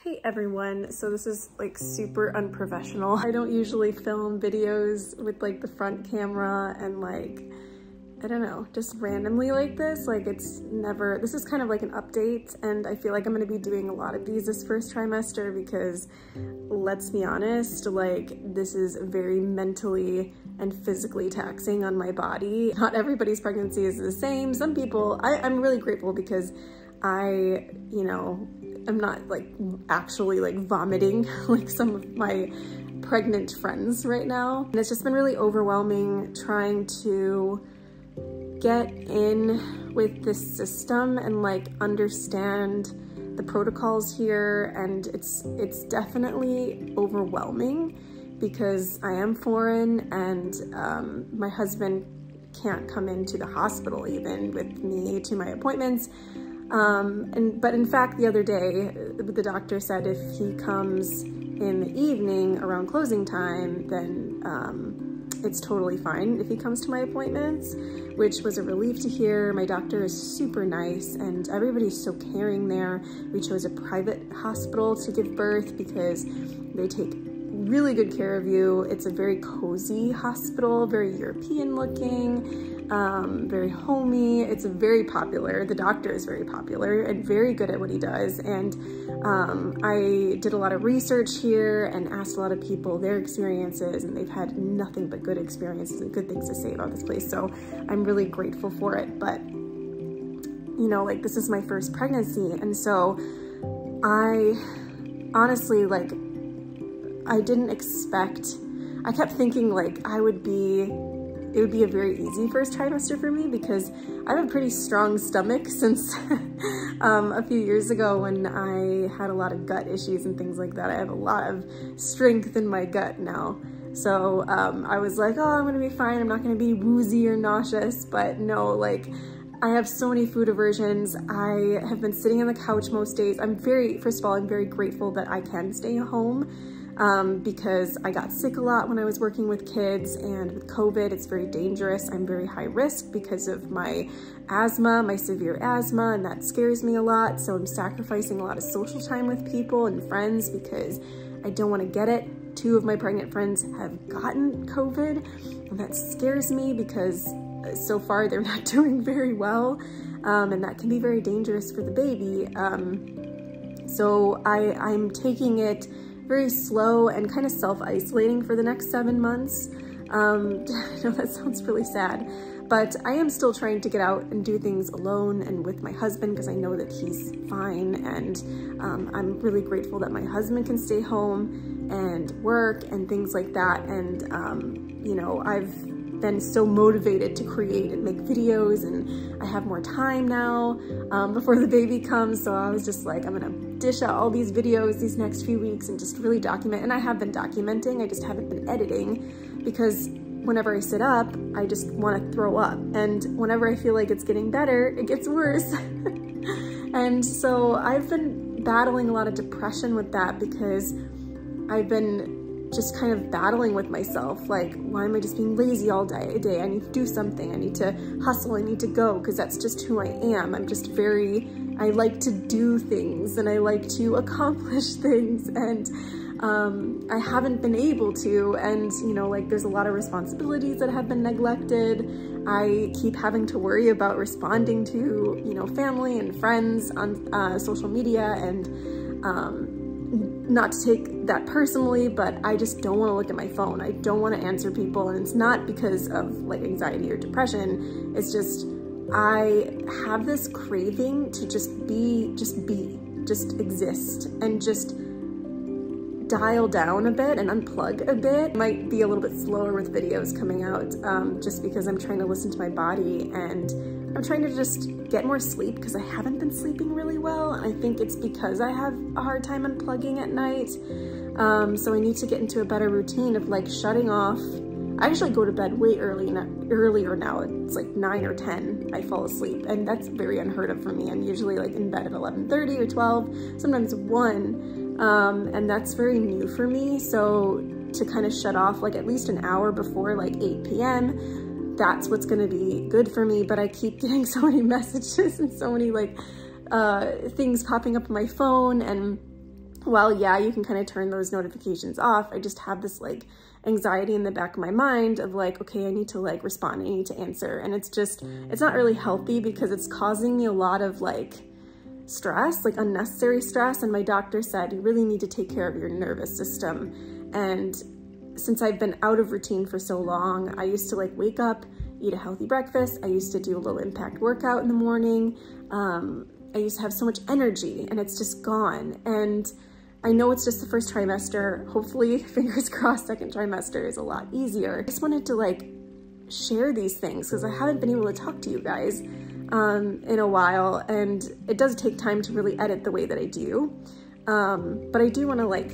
Hey everyone, so this is like super unprofessional. I don't usually film videos with like the front camera and like, I don't know, just randomly like this. Like it's never, this is kind of like an update, and I feel like I'm gonna be doing a lot of these this first trimester because let's be honest, like this is very mentally and physically taxing on my body. Not everybody's pregnancy is the same. Some people, I'm really grateful because I'm not like actually like vomiting like some of my pregnant friends right now. And it's just been really overwhelming trying to get in with this system and like understand the protocols here. And it's definitely overwhelming because I am foreign and my husband can't come into the hospital even with me to my appointments. But in fact, the other day, the doctor said if he comes in the evening around closing time, then it's totally fine if he comes to my appointments, which was a relief to hear. My doctor is super nice and everybody's so caring there. We chose a private hospital to give birth because they take really good care of you. It's a very cozy hospital, very European looking, very homey. It's very popular. The doctor is very popular and very good at what he does. And I did a lot of research here and asked a lot of people their experiences, and they've had nothing but good experiences and good things to say about this place. So I'm really grateful for it. But you know, like this is my first pregnancy. And so I honestly, like, I didn't expect, I kept thinking like it would be a very easy first trimester for me because I have a pretty strong stomach since a few years ago when I had a lot of gut issues and things like that. I have a lot of strength in my gut now. So I was like, oh, I'm gonna be fine. I'm not gonna be woozy or nauseous, but no, like I have so many food aversions. I have been sitting on the couch most days. First of all, I'm very grateful that I can stay home. Because I got sick a lot when I was working with kids, and with COVID, it's very dangerous. I'm very high risk because of my asthma, my severe asthma, and that scares me a lot. So I'm sacrificing a lot of social time with people and friends because I don't want to get it. 2 of my pregnant friends have gotten COVID, and that scares me because so far they're not doing very well, and that can be very dangerous for the baby. So I'm taking it very slow and kind of self-isolating for the next 7 months. I know that sounds really sad, but I am still trying to get out and do things alone and with my husband because I know that he's fine, and I'm really grateful that my husband can stay home and work and things like that. And you know, I've been so motivated to create and make videos, and I have more time now before the baby comes. So I was just like, I'm gonna dish out all these videos these next few weeks and just really document. And I have been documenting, I just haven't been editing because whenever I sit up, I just want to throw up. And whenever I feel like it's getting better, it gets worse. And so I've been battling a lot of depression with that because I've been just kind of battling with myself, like, why am I just being lazy all day? I need to do something. I need to hustle. I need to go, because that's just who I am. I'm just I like to do things and I like to accomplish things, and I haven't been able to. And you know, like there's a lot of responsibilities that have been neglected. I keep having to worry about responding to, you know, family and friends on social media, and not to take that personally, but I just don't want to look at my phone. I don't want to answer people, and it's not because of like anxiety or depression. It's just, I have this craving to just exist and just dial down a bit and unplug a bit. Might be a little bit slower with videos coming out just because I'm trying to listen to my body, and I'm trying to just get more sleep because I haven't been sleeping really well. And I think it's because I have a hard time unplugging at night. So I need to get into a better routine of like shutting off. I actually go to bed way earlier now. It's like 9 or 10 I fall asleep, and that's very unheard of for me. I'm usually like in bed at 11:30 or 12, sometimes 1, and that's very new for me. So to kind of shut off like at least an hour before like 8 p.m., that's what's gonna be good for me. But I keep getting so many messages and so many like things popping up on my phone, and while yeah, you can kind of turn those notifications off, I just have this like anxiety in the back of my mind of like, okay, I need to like respond, I need to answer. And it's not really healthy because it's causing me a lot of like stress, like unnecessary stress. And my doctor said, you really need to take care of your nervous system. And since I've been out of routine for so long, I used to like wake up, eat a healthy breakfast. I used to do a low impact workout in the morning. I used to have so much energy and it's just gone. And I know it's just the first trimester. Hopefully, fingers crossed, second trimester is a lot easier. I just wanted to like share these things because I haven't been able to talk to you guys in a while, and it does take time to really edit the way that I do. But I do want to like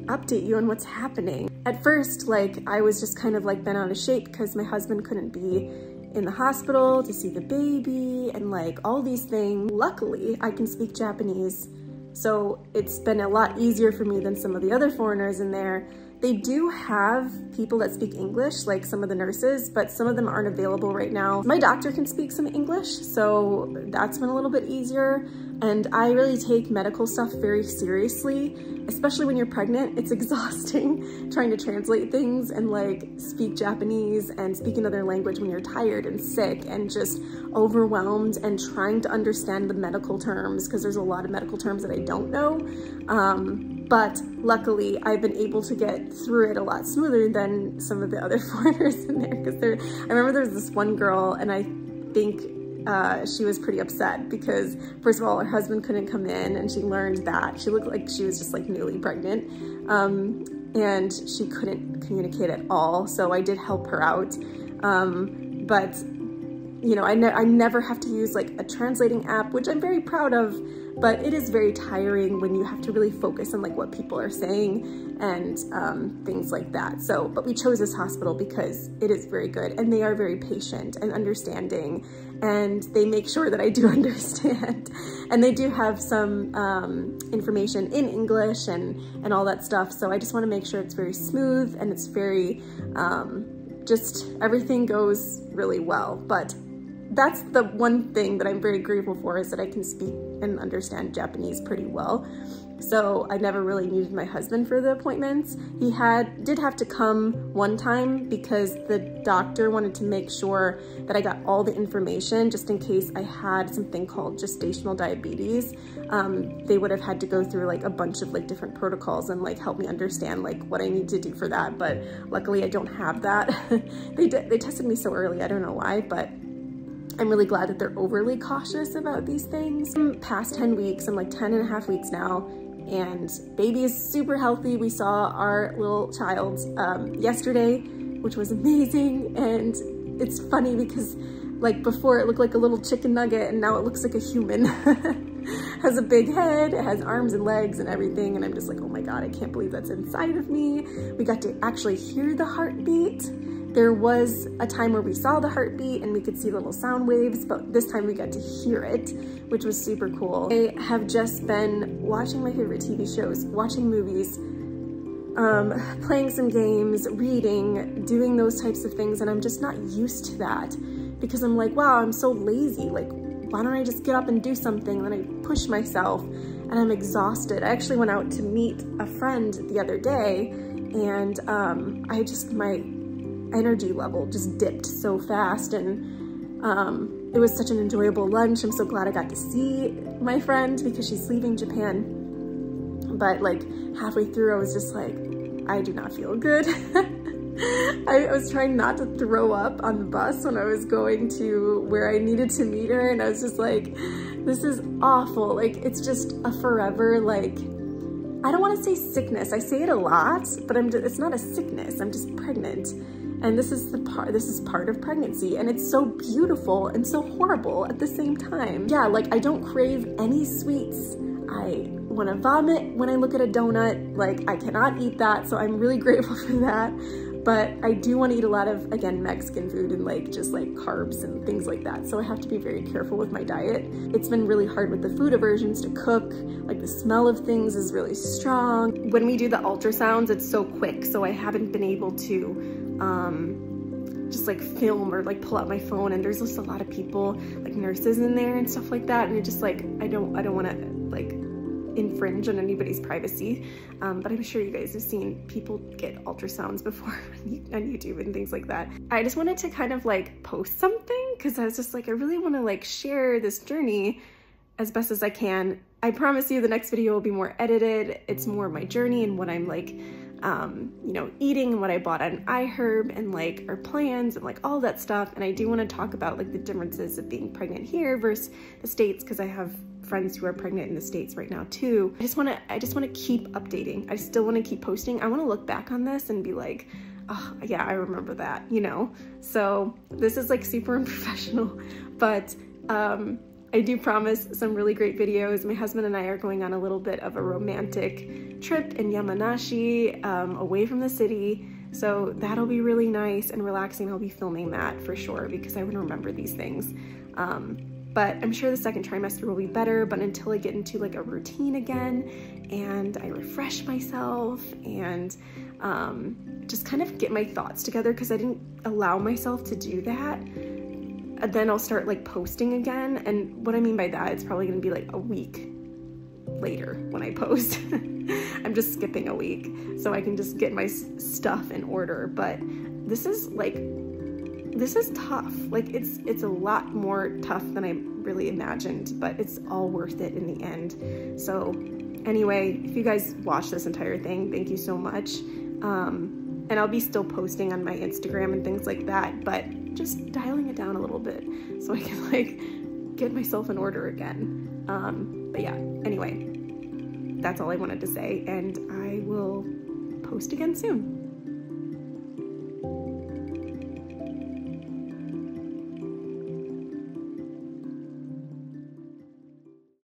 update you on what's happening. At first, like I was just kind of like bent out of shape because my husband couldn't be in the hospital to see the baby and like all these things. Luckily, I can speak Japanese, so it's been a lot easier for me than some of the other foreigners in there. They do have people that speak English, like some of the nurses, but some of them aren't available right now. My doctor can speak some English, so that's been a little bit easier. And I really take medical stuff very seriously, especially when you're pregnant. It's exhausting trying to translate things and like speak Japanese and speak another language when you're tired and sick and just overwhelmed and trying to understand the medical terms, because there's a lot of medical terms that I don't know. But luckily I've been able to get through it a lot smoother than some of the other foreigners in there, because I remember there was this one girl, and I think she was pretty upset because first of all, her husband couldn't come in, and she learned that she looked like she was just like newly pregnant, and she couldn't communicate at all. So I did help her out. But you know, I never have to use like a translating app, which I'm very proud of, but it is very tiring when you have to really focus on like what people are saying and things like that. So, but we chose this hospital because it is very good, and they are very patient and understanding, and they make sure that I do understand. And they do have some information in English and all that stuff. So I just want to make sure it's very smooth and it's very, just everything goes really well. But that's the one thing that I'm very grateful for, is that I can speak and understand Japanese pretty well. So I never really needed my husband for the appointments. He did have to come one time because the doctor wanted to make sure that I got all the information just in case I had something called gestational diabetes. They would have had to go through like a bunch of like different protocols and like help me understand like what I need to do for that. But luckily I don't have that. They tested me so early, I don't know why, but I'm really glad that they're overly cautious about these things. Past 10 weeks, I'm like 10 and a half weeks now, and baby is super healthy. We saw our little child yesterday, which was amazing. And it's funny because like before it looked like a little chicken nugget, and now it looks like a human. Has a big head, it has arms and legs and everything, and I'm just like, oh my God, I can't believe that's inside of me. We got to actually hear the heartbeat. There was a time where we saw the heartbeat and we could see little sound waves, but this time we got to hear it, which was super cool. I have just been watching my favorite TV shows, watching movies, playing some games, reading, doing those types of things, and I'm just not used to that because I'm like, wow, I'm so lazy. Like, why don't I just get up and do something? And then I push myself and I'm exhausted. I actually went out to meet a friend the other day, and my energy level just dipped so fast, and it was such an enjoyable lunch. I'm so glad I got to see my friend because she's leaving Japan. But like halfway through I was just like, I do not feel good. I was trying not to throw up on the bus when I was going to where I needed to meet her, and I was just like, this is awful. Like, it's just a forever, like, I don't want to say sickness. I say it a lot, but it's not a sickness. I'm just pregnant. And this is part of pregnancy, and it's so beautiful and so horrible at the same time. Yeah, like I don't crave any sweets. I want to vomit when I look at a donut. Like, I cannot eat that, so I'm really grateful for that. But I do want to eat a lot of, again, Mexican food and like just like carbs and things like that. So I have to be very careful with my diet. It's been really hard with the food aversions to cook. Like, the smell of things is really strong. When we do the ultrasounds, it's so quick, so I haven't been able to just like film or like pull out my phone, and there's just a lot of people, like nurses in there and stuff like that, and you're just like, I don't want to like infringe on anybody's privacy, but I'm sure you guys have seen people get ultrasounds before on YouTube and things like that. I just wanted to kind of like post something because I was just like, I really want to like share this journey as best as I can. I promise you the next video will be more edited. It's more my journey and what I'm like, you know, eating and what I bought on iHerb and like our plans and like all that stuff. And I do want to talk about like the differences of being pregnant here versus the States, because I have friends who are pregnant in the States right now too. I just want to keep updating. I still want to keep posting. I want to look back on this and be like, oh yeah, I remember that, you know? So this is like super unprofessional, but I do promise some really great videos. My husband and I are going on a little bit of a romantic trip in Yamanashi, away from the city. So that'll be really nice and relaxing. I'll be filming that for sure because I would remember these things. But I'm sure the second trimester will be better, but until I get into like a routine again and I refresh myself and just kind of get my thoughts together, because I didn't allow myself to do that, then I'll start like posting again. And what I mean by that, it's probably gonna be like a week later when I post. I'm just skipping a week so I can just get my stuff in order. But this is tough. Like it's a lot more tough than I really imagined, but it's all worth it in the end. So anyway, if you guys watch this entire thing, thank you so much. And I'll be still posting on my Instagram and things like that, but just dialing it down a little bit so I can like get myself in order again. But yeah, anyway, that's all I wanted to say, and I will post again soon.